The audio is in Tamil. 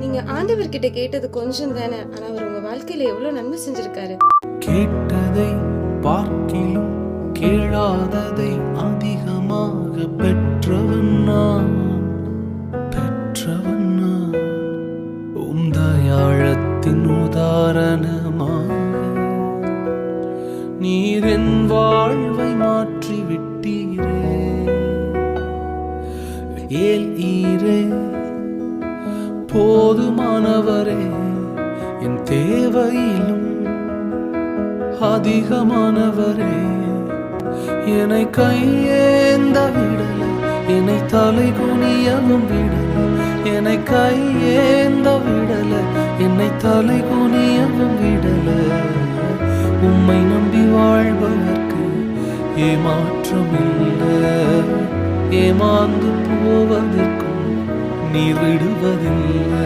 நீங்க ஆண்டவர்கிட்ட கேட்டது கொஞ்சம் தானே, ஆனா அவர் உங்க வாழ்க்கையில எவ்வளவு நன்மை செஞ்சிருக்காரு. கேட்டதை பார்க்கிலும் கேளாததை அதிகமாக பெற்றவன் நான், பெற்றவன் நான். உம் தயாளத்தின் உதாரணமாக நீர் என் வாழ்வை மாற்றி விட்டீரே. ஏல் ஈரே போதுமானவரே, என் தேவையிலும் அதிகமானவரே. என்னை கையேந்த விடல, என்னை தலை குனியவும் விடல. என்னை கையேந்த விடல, என்னை தலை குனியவும் விடல. உம்மை நம்பி வாழ்பவர்க்கு ஏமாற்றமில்லை, ஏமாந்து போவதற்கும் நீர் விடுவதில்லை.